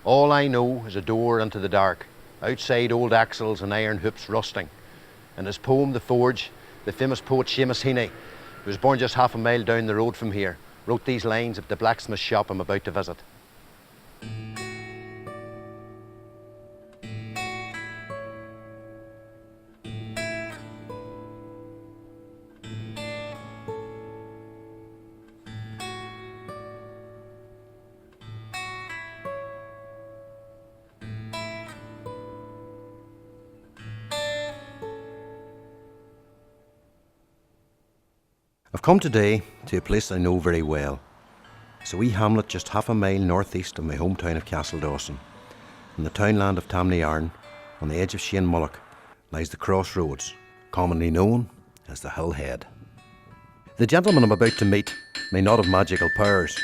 All I know is a door into the dark, outside old axles and iron hoops rusting. In his poem, The Forge, the famous poet Seamus Heaney, who was born just half a mile down the road from here, wrote these lines at the blacksmith shop I'm about to visit. I've come today to a place I know very well. It's a wee hamlet just half a mile northeast of my hometown of Castledawson. In the townland of Tamnayarn, on the edge of Mullock, lies the crossroads, commonly known as the Hillhead. The gentleman I'm about to meet may not have magical powers,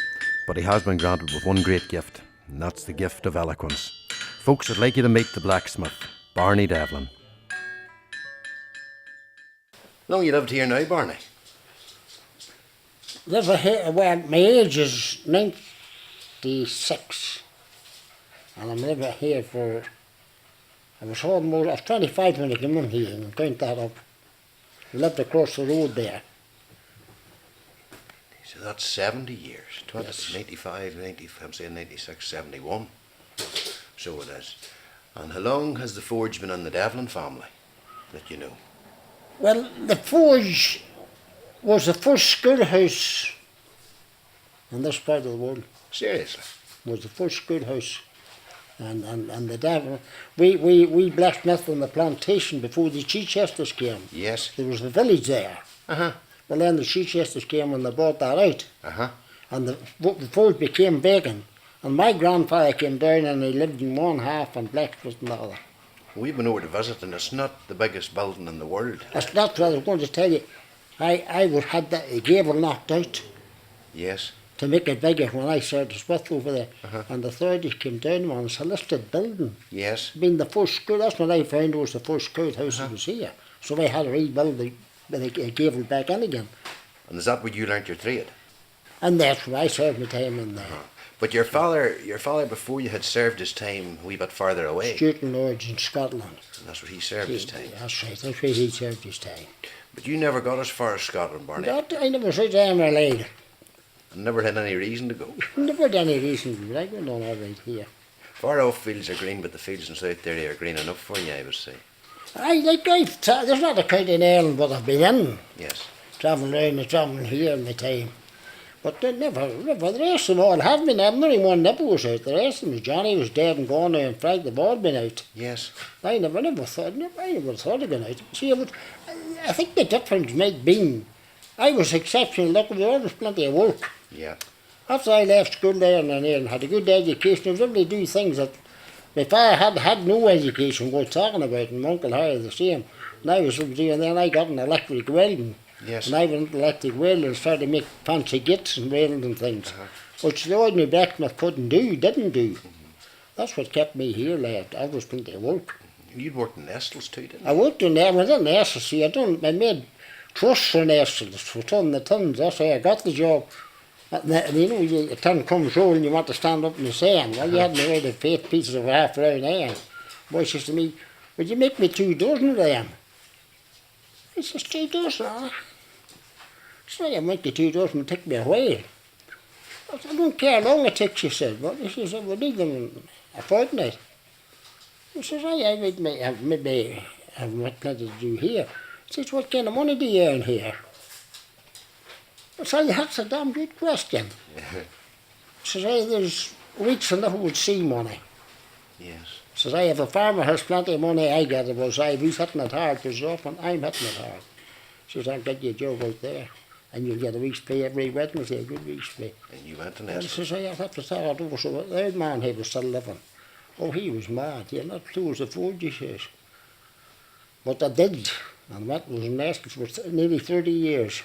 but he has been granted with one great gift, and that's the gift of eloquence. Folks, I'd like you to meet the blacksmith, Barney Devlin. How long you lived here now, Barney? Live here, well, my age is 96, and I'm living here for, I was 25 when I came in here, and count that up. We lived across the road there. So that's 70 years, Yes. 95, 90, I'm saying 96, 71, so it is. And how long has the forge been in the Devlin family, that you know? Well, the Forge was the first schoolhouse in this part of the world. Seriously? Was the first schoolhouse, and the Devlin. We blacksmithed on the plantation before the Chichesters came. Yes. There was a village there. Uh-huh. Well, then the Chichesters came and they bought that out. Uh-huh. And the Forge became vacant. And my grandfather came down and he lived in one half and Blacksmith in the other. We've been over to visit and it's not the biggest building in the world. That's not what I was going to tell you. I would had the gable knocked out Yes. to make it bigger when I started with over there. Uh-huh. And the thirties came down and it's a listed building. Yes. Being the first school, that's what I found was the first schoolhouse that was here. So I had to rebuild the gable back in again. And is that where you learnt your trade? And that's where I served my time in there. But your father before you had served his time a wee bit farther away. Shooting lords in Scotland. And that's where he served his time. That's right, that's where he served his time. But you never got as far as Scotland, Barney. I never said I am related. And never had any reason to go. Never had any reason to be. I went on all right here. Far off fields are green, but the fields in South Derry are green enough for you, I would say. There's not a county in Ireland but I've been in. Yes. Travelling around and travelling here in my time. But they never, the rest of them all have been. I've only one nipper was out. The rest of them, Johnny was dead and gone now, and Frank, they've all been out. Yes. I never thought of going out. See, I think the difference might be, I was exceptional lucky, there was always plenty of work. Yeah. After I left school there and had a good education, I was able to do things that my father had no education worth talking about, and my uncle Harry the same. And I was able to do, and then I got an electric welding. Yes. And I went into electric welding and started to make fancy gits and welding and things, which the ordinary blacksmith didn't do. That's what kept me here, lad. I was plenty of work. You'd worked in Nestles too, didn't you? I worked in there, I was in Nestles, see, I made truss for Nestles for tons, that's how I got the job. And you know, a ton comes rolling, you want to stand up in the sand. Well, you had me ready to 8 pieces of half round iron. Boy says to me, would you make me 2 dozen of them? I says, 2 dozen, huh? So I make you 2 dozen, it'll take me a while. I said, I don't care how long it takes, she said. But she said, we'll need them in a fortnight. He says, I maybe have plenty to do here. He says, what kind of money do you earn here? I said, that's a damn good question. He says, there's weeks enough would see money. Yes. He says, if a farmer has plenty of money, I get it. Well, he's hitting it hard, because often I'm hitting it hard. He says, I'll get you a job out there, and you'll get a week's pay every Wednesday, a good week's pay. And you went to He Nestles. says, I have to tell it over, so the old man here was still living. Oh, he was mad, you're not close the forge, he says. But I did, and that was in Nestles for nearly 30 years.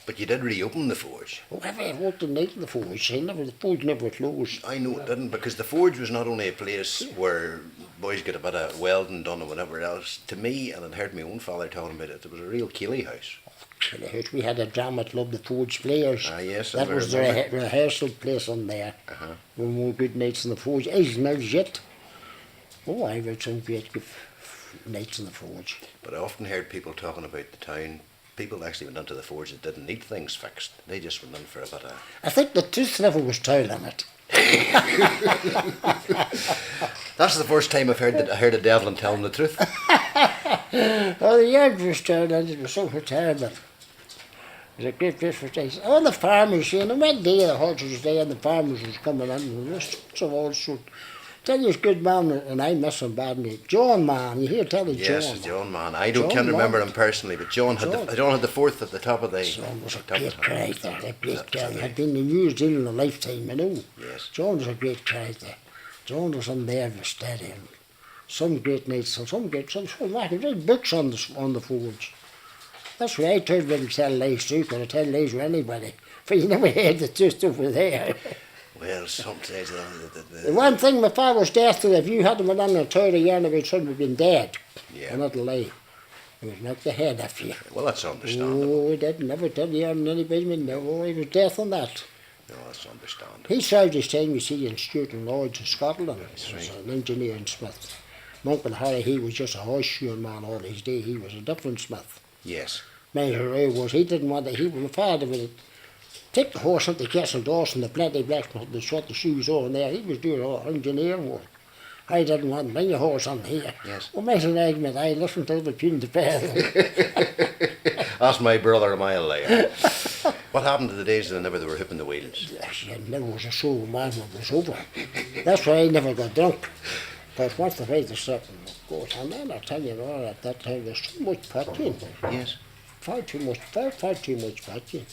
But you did reopen the forge. Oh, I worked in the forge, the forge never closed. I know it didn't, because the forge was not only a place where boys get a bit of welding done or whatever else. To me, and I'd heard my own father talking about it, it was a real Keeley house. Hillhead. We had a drama club, the Forge Players. Ah, yes, that I was the remember. rehearsal place on there. When we were good nights in the Forge. As now yet. Oh, I read some great nights in the Forge. But I often heard people talking about the town. People actually went into the Forge that didn't need things fixed. They just went in for a bit of... I think the tooth level was tile on it. That's the first time I heard a Devlin telling the truth. Oh, the yard was tile on it. It was so terrible. It was a great place for days. All the farmers, you know, one day the horses was there and the farmers was coming in and just of all sorts. Tell you, good man, and I miss him badly. John, man, you hear tell of John. Yes, John, man. Can't remember him personally, but John had the fourth at the top of the... John was a great character, a great guy. Had been in New Zealand in a lifetime, you know. Yes. John was a great character. John was on there with steady and some great nights and some read books on the Forge. That's why I tried to tell lies too, because I tell lies to anybody. For you never heard the truth over there. Well, sometimes... The one thing my father's death to, if you had him on a tour of yarn about something had been dead, yeah. and not a lie, he would knock the head off you. Well, that's understandable. Oh, he didn't never tell you on anybody, no, he was death on that. No, that's understandable. He served his time, you see, in Stewart and Lords in Scotland. He was an engineer in Smith. Monk and Harry, he was just a horseshoeing man all his day. He was a different Smith. Yes. Major Ray was, he didn't want to, my father would take the horse into Castledawson, the plenty Blacksmith, and shut the shoes on there. He was doing all engineering work. I didn't want to bring your horse on here. Yes. Well, make an argument, I listened to the tune to pair. That's my brother a mile later. What happened to the days whenever they were hipping the wheels? Yes, you never was a sober man when it was over. That's why I never got drunk. Because once the fight was up, and then I tell you all, at that time there's too much patching. Yes. Far too much patching.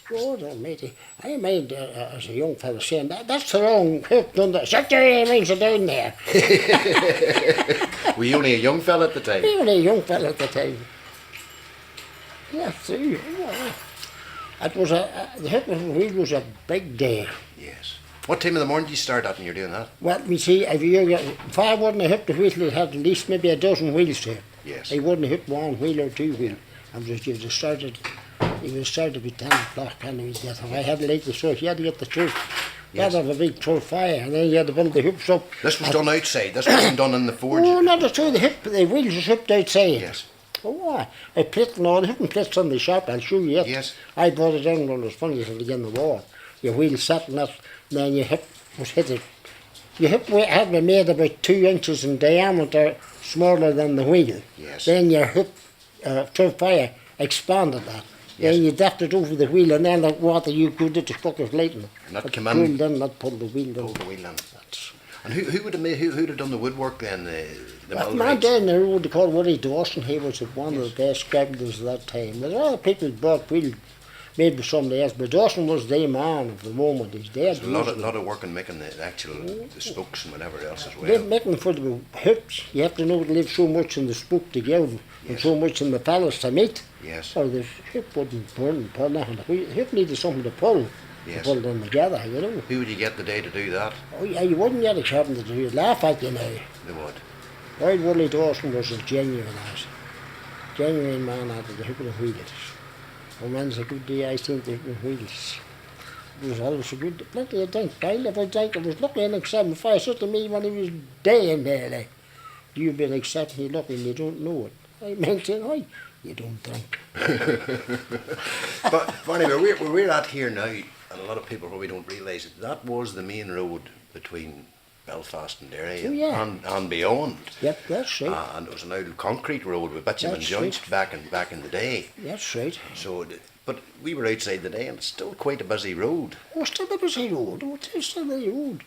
God almighty. I mind as a young fellow saying, that's the wrong hook done that. Shut your earrings down there. Were you only a young fella at the time? Even a young fellow at the time. Yeah, see. It was the hook of the wheel was a big day. Yes. What time of the morning did you start at when you're doing that? Well, we see, if I wouldn't have hit the wheel, it had at least maybe a dozen wheels to it. Yes. I wouldn't have hit one wheel or two wheel. And you would have started to be 10 o'clock and if I had to light the switch, you had to get the truck. You had to have a big troll fire and then you had to build the hoops up. This was done outside, this wasn't done in the Forge? Oh, not at all, the wheels was hooked outside. Yes. Oh, I plit and all, the hooping plits on the shop, I'll show you it. Yes. I brought it in when it was funny, you had to get in the wall. Your wheel sat in that, and then your hip was hit it. Your hip had been made about 2 inches in diameter, smaller than the wheel. Yes. Then your hip, troll fire, expanded that. Yes. Then you dapped it over the wheel, and then the water you could it to fuck it lighten. And that But came in. then not pull the wheel down. Pull the wheel in. And who'd have done the woodwork then? The That mill man rights? there in the road called Woody Dawson, he was one of the best carpenters of that time. There's a lot of people bought wheel made by somebody else, but Dawson was the man of the moment. He's dead. There's a lot of work in making the actual the spokes and whatever else as They're well. making for the hips. You have to know to leave so much in the spoke to give and Yes. so much in the palace to meet. Yes. Or the hip wouldn't pull nothing. The hip needed something to pull. Yes. To pull them together, you know. Who would you get the day to do that? Oh yeah, you wouldn't get a carpenter to do it. Laugh at you now. They would. Old Woody Dawson was a genuine ass. Genuine man out of the hip of the wheels. And when's a good day I think the hip of the wheels. It was always a good plenty of drink. I never drank. I was lucky in except I said to me when he was dying there, like, you've been exceptionally lucky and you don't know it. I mentioned, "Oi, you don't drink." But Barney, where we're at here now, and a lot of people probably don't realise it, that was the main road between Belfast and Derry Oh, yeah. and beyond. Yep, that's right. And it was an old concrete road with bitumen That's joints right. back in the day. That's right. So, but we were outside the day, and it's still quite a busy road. Oh, still a busy road. Oh, it is still a busy road.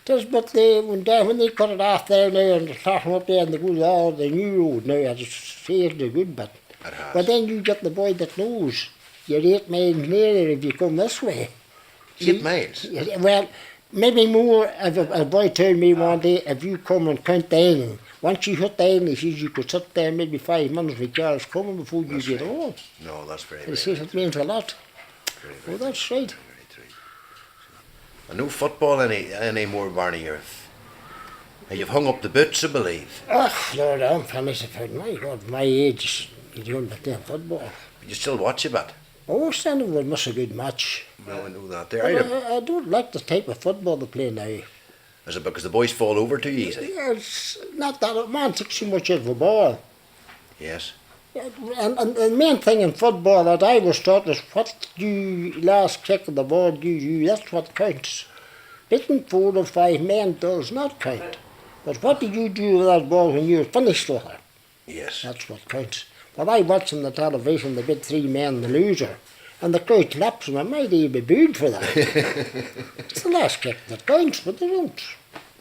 It is, but when they cut it off there now and start them up there and they go all the new road now, I just saved the good bit. It has. But then you get the boy that knows you're 8 miles nearer if you come this way. 8 miles? Yeah, well, maybe more. If a boy told me one day, if you come and count the island, once you hit the island, he says you could sit there maybe 5 minutes with cars coming before you That's get right. home. No, that's very, He very says it means a lot. Very, Oh, very that's right. Very true. And no football any more, Barney. You've hung up the boots, I believe. Oh, Lord, I'm finished about my God, my age. You don't like playing football. But you still watch a bit. Oh, standing would miss a good match. No, I know that. I don't like the type of football they play now. Is it because the boys fall over too easy? Yeah, it's not that a man takes too much of the ball. Yes. Yeah, and the main thing in football that I was taught is what you last kick of the ball you, that's what counts. Hitting 4 or 5 men does not count. But what did you do with that ball when you were finished with it? Yes. That's what counts. When I watch on the television, they bid 3 men the loser, and the crowd claps and I might even be booed for that. It's the last kick that counts, but they don't.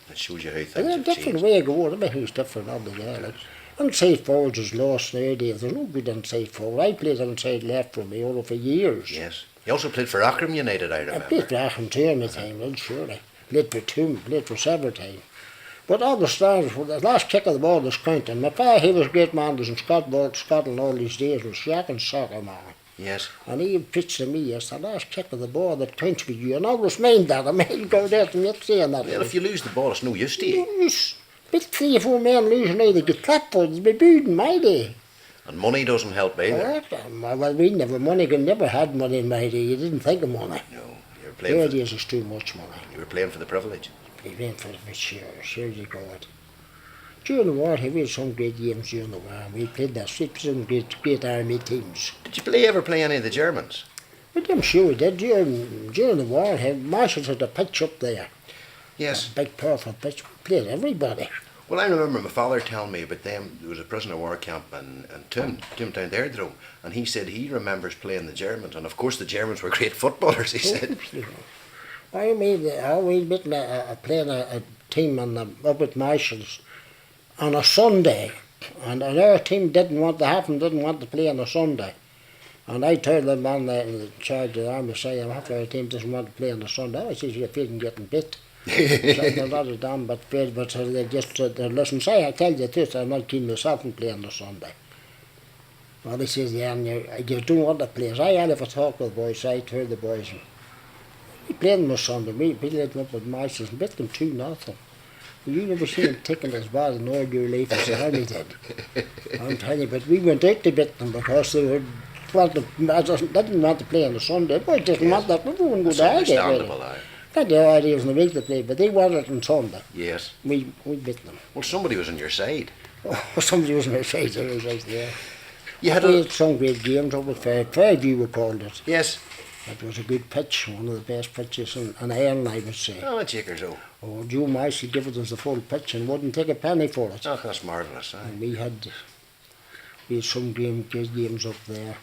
It shows you how things There's a have different changed. way of going. Everything's different on the day. Like, inside forwards is lost nowadays. There's no good inside forward. I played inside left for me for years. Yes. You also played for Akram United, I I remember. played for Acham too in my time, well, surely. Played for Toom, played for several times. But all the stars, the last kick of the ball was counting. My father, he was a great man, was in Scotland all these days, was shocking soccer man. Yes. And he pitched to me, yes, the last kick of the ball that counts for you. And I always mind that. I might go there to me saying that. Well, if you lose the ball, it's no use to you. Yes. Bit 3 or 4 men losing now, they get clapped for, they'd be booed in my day. And money doesn't help either. Well, we never never had money in my day. You didn't think of money. No, you were playing. Nowadays it's too much money. You were playing for the privilege. We went for the sure you go it. During the war, we had some great games during the war. We played that some great army teams. Did you ever play any of the Germans? But I'm sure we did. During the war, Marshals had a pitch up there. Yes. A big, powerful pitch. We played everybody. Well, I remember my father telling me about them. There was a prisoner of war camp in Toontown, Deirdre, and he said he remembers playing the Germans, and of course the Germans were great footballers, he said. I always been playing a team up at Marshall's on a Sunday, and our team didn't want to play on a Sunday. And I told the man in charge of the army, saying, half our team doesn't want to play on a Sunday. I said, you're feeling getting bit. So they're not as damn but afraid, but they just said, listen, say, I tell you this, I'm not keen myself on playing on a Sunday. Well, he says, yeah, and you don't want to play. So I had a talk with the boys, so I told the boys, we played them on Sunday, we played them up with Marshals and bit them 2-0. You never seen them taking as bad in all your life as the army did. I'm telling you, but we went out to bit them because they were, didn't want to play on a Sunday. Boy, didn't want that, we wouldn't go to Understandable, aye. Not the ideas in the week to play, but they wanted it on Sunday. Yes. We bit them. Well, somebody was on your side. Oh, somebody was on their side, they was right there. You had We had some great games up at Fairview, we called it. Yes. It was a good pitch, one of the best pitches in Ireland, I would say. Oh, Jickers, oh. Oh, Joe Marcy gave us the full pitch and wouldn't take a penny for it. Oh, that's marvellous, aye. And we had some great games up there.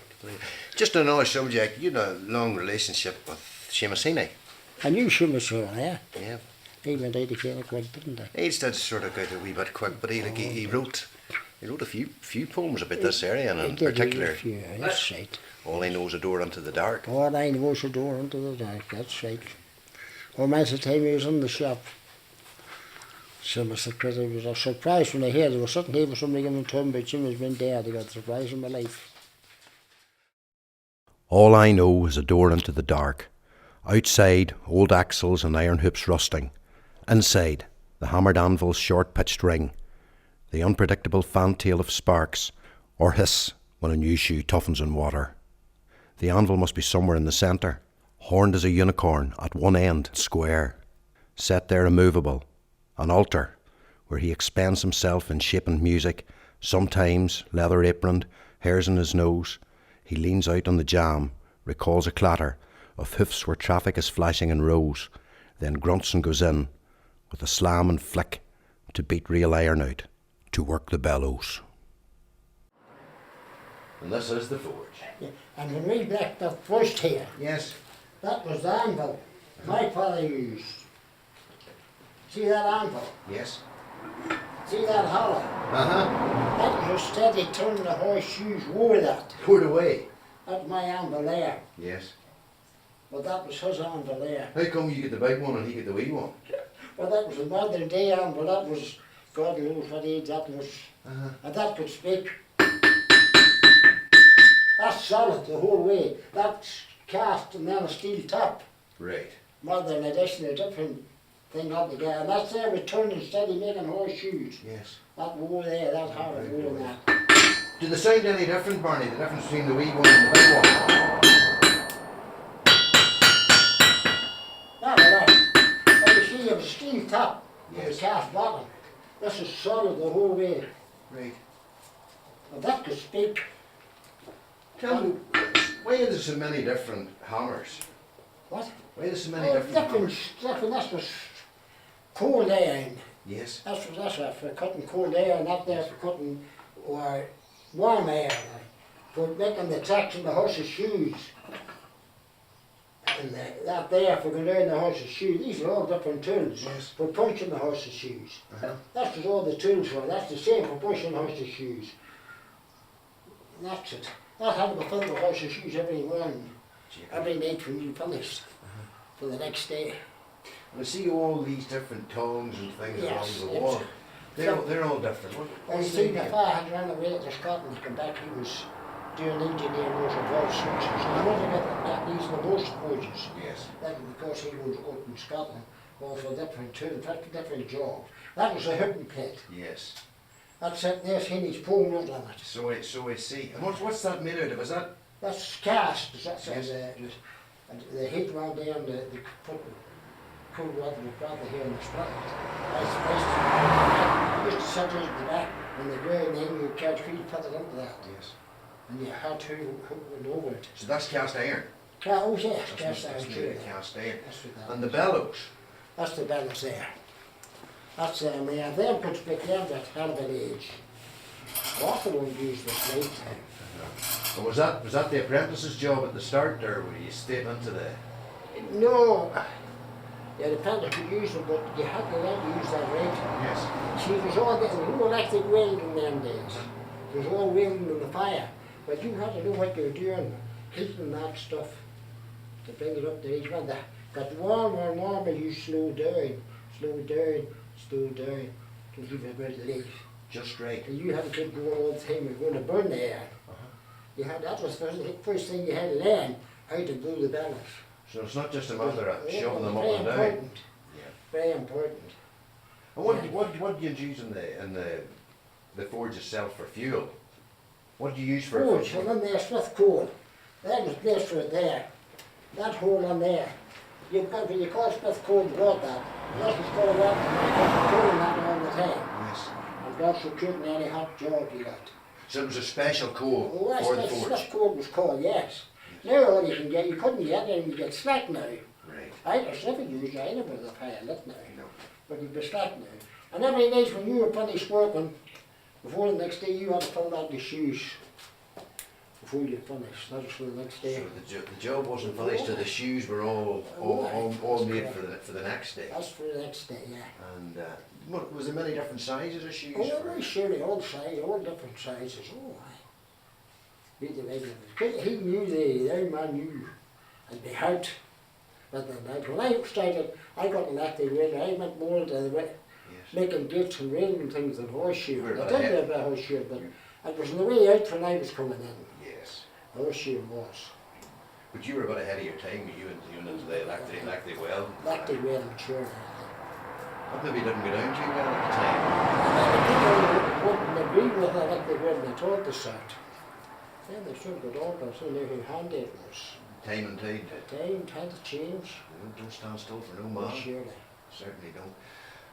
Just another subject, you had a long relationship with Seamus Heaney. I knew Seamus were there. Yeah. He went out again quick, didn't he? He did sort of get a wee bit quick, but he wrote a few poems about this area, and in particular, That's right. All I Know Is a Door Into the Dark. All I Know Is a Door Into the Dark, that's right. Well, most of the time he was in the shop. Seamus the critter was a surprise when I heard there was something here with somebody coming to him, but Seamus been there, they got a surprise in my life. All I know is a door into the dark. Outside, old axles and iron hoops rusting. Inside, the hammered anvil's short-pitched ring. The unpredictable fantail of sparks, or hiss when a new shoe toughens in water. The anvil must be somewhere in the centre, horned as a unicorn at one end, square. Set there immovable, an altar, where he expends himself in shaping music, sometimes leather-aproned, hairs in his nose. He leans out on the jamb, recalls a clatter of hoofs where traffic is flashing in rows, then grunts and goes in, with a slam and flick, to beat real iron out, to work the bellows. And this is the forge. Yeah. And when we Blacksmith first here, Yes. that was the anvil my father used. See that anvil? Yes. See that hollow? Uh-huh. That was steady turning the horseshoes over that. Poured away. That's my anvil there. Yes. But that was his anvil there. How come you get the big one and he get the wee one? Well, that was a modern day anvil. That was, God knows what age that was. Uh-huh. And that could speak. That's solid the whole way. That's cast and then a steel top. Right. Modern edition, a different thing altogether. And that's there with turning steady making horseshoes. Yes. That wore there, that hard wore that. Do they sound any different, Barney? The difference between the wee one and the big one? Not a lot. And you see, you have a steel top with Yes. a cast bottom. This is solid the whole way. Right. And that could speak. Tell me, why are there so many different hammers? What? Why are there so many Oh, different hammers? that's for cold iron. Yes. That's for cutting cold air, and that there for cutting warm air. For making the tracks in the horse's shoes. And that there for going down the horse's shoes. These are all different tools. Yes. For punching the horse's shoes. That's what all the tools for. That's the same for pushing the horse's shoes. That's it. That had to be filled with horse's shoes every morning. Every night when you finished. For the next day. And I see all these different tongues and things Yes, along the wall. They're all different. And you What's see, the my father had run away to Scotland to come back. He was doing engineering work of all sorts. So I wanted to get these the most wages. Yes. That because he was up in Scotland, all for different tools, different jobs. That was a hooking plate. Yes. That's it. There's Henny's pole nut on it. So I see. And what's that made out of? Is that? That's cast. That's Yes. and the heat round there and the put cold water with brother here in the spot. I used to set it at the back when the ground, then you catch feet, put it into that. Yes. And you had to hook it over it. So that's cast iron. Oh yes, cast That's iron. made of cast iron. That's what that And the is. bellows. That's the balance there. That's them could speak them that had a bit of age. Walker won't use this late time. And was that the apprentice's job at the start, or were you step into the? No. Yeah, the apprentice could use it, but you had to learn to use that right. Yes. See, it was all getting no electric welding in them days. It was all welding in the fire. But you had to know what you were doing, heating that stuff to bring it up to each one. Got warmer and warmer, you slow down, till you were about to leave. Just right. And you had to keep going all the time, you're going to burn the air. That was the first thing you had to learn, how to do the balance. So it's not just a matter of shoving them up Very and down. important. Yeah. Very important. And what do you use in the forge itself for fuel? What do you use for? Coal, so then there's with coal. That was place for it there. That hole on there. You've got when you call Smith coal water, that was called water, and you got coal in that all the time. Yes. And that's for cooking any hot job you got. So it was a special coal Oh, that's for the what forge. Smith coal was called, yes. Now all you can get, you couldn't get it, and you get slack now. Right. I was never used either with the fire lit now. No. But you'd be slack now. And every night when you were finished working, before the next day you had to fill out the shoes. Before you finished, that was for the next day. So the job wasn't finished till the shoes were all made for the next day. That's for the next day, yeah. And was there many different sizes of shoes? Oh, for- well, surely, all different sizes. Oh, aye. He knew the man knew, and they had. But then, when I started, I got elected with, I went more into the Yes. making gates and railing things than horseshoe. Right, I did a bit of horseshoe, but it was on the way out when I was coming in. Yes. Horseshoe was. But you were about ahead of your time, you into the electric well. Elected railing, sure. That maybe didn't go down too well at the time. And the people wouldn't agree with elected railing at all to start. Then they should go on, but so knew how handy it was. Time and tide. Time had to change. Don't stand still for no man. Surely. Certainly don't.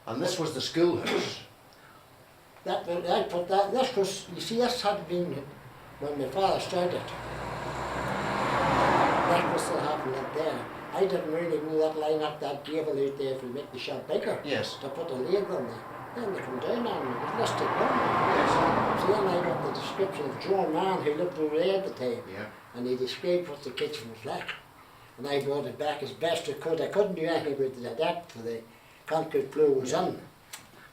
And this was the schoolhouse. I put that, this was, you see, this had been when my father started. That was still happening up there. I didn't really know that line up that gable out there to make the shop bigger. Yes. To put a lid on there. Then they come down on me, it was listed down. Yes. So then I got the description of John Mann who lived over there at the time. Yeah. And he described what the kitchen was like. And I brought it back as best I could. I couldn't do anything about the adapt for the concrete floor was in.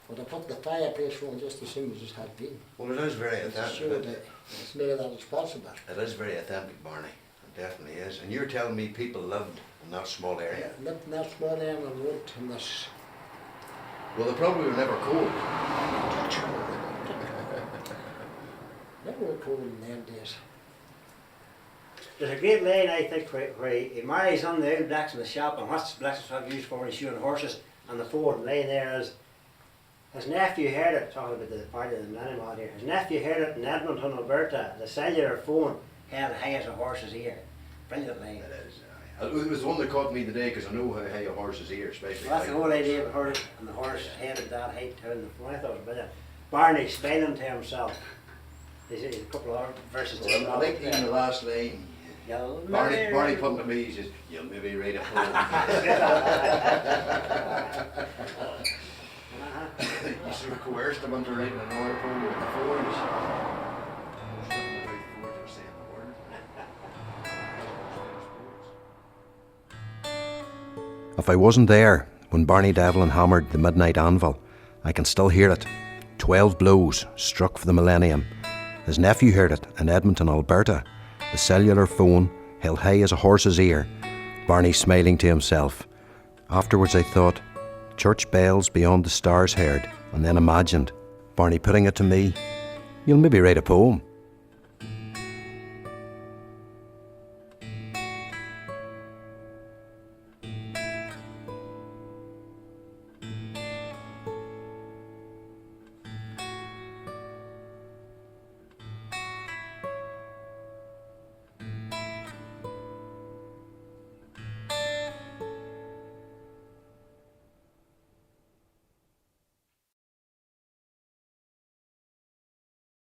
But I put the fireplace on just the same as it had been. Well, it is very To authentic. show that it's made that it's possible. It is very authentic, Barney. It definitely is. And you're telling me people lived in that small area. Lived in that small area and worked in this. Well, they probably were never cold. Never were cold in them days. There's a great line, I think, where he marries on the old blacksmith shop, and what's blacksmith shop used for is shoeing horses, and the forward line there is, His nephew heard it, talking about the party of the animal here. His nephew heard it in Edmonton, Alberta. The cellular phone held high as a horse's ear. Brilliant line. It is. It was the one that caught me today because I know how high a horse's ear, especially. Well, that's the whole idea of heard it, and the horse headed that height down the phone. I thought it was brilliant. Barney smiling to himself. There's a couple of verses to Well, I think even the last line, Barney put to me, he says, "You'll maybe write a poem." You sort of coerced him into writing another poem with the fours. If I wasn't there when Barney Devlin hammered the midnight anvil, I can still hear it. 12 blows struck for the millennium. His nephew heard it in Edmonton, Alberta. The cellular phone held high as a horse's ear. Barney smiling to himself. Afterwards I thought, church bells beyond the stars heard, and then imagined Barney putting it to me, "You'll maybe write a poem."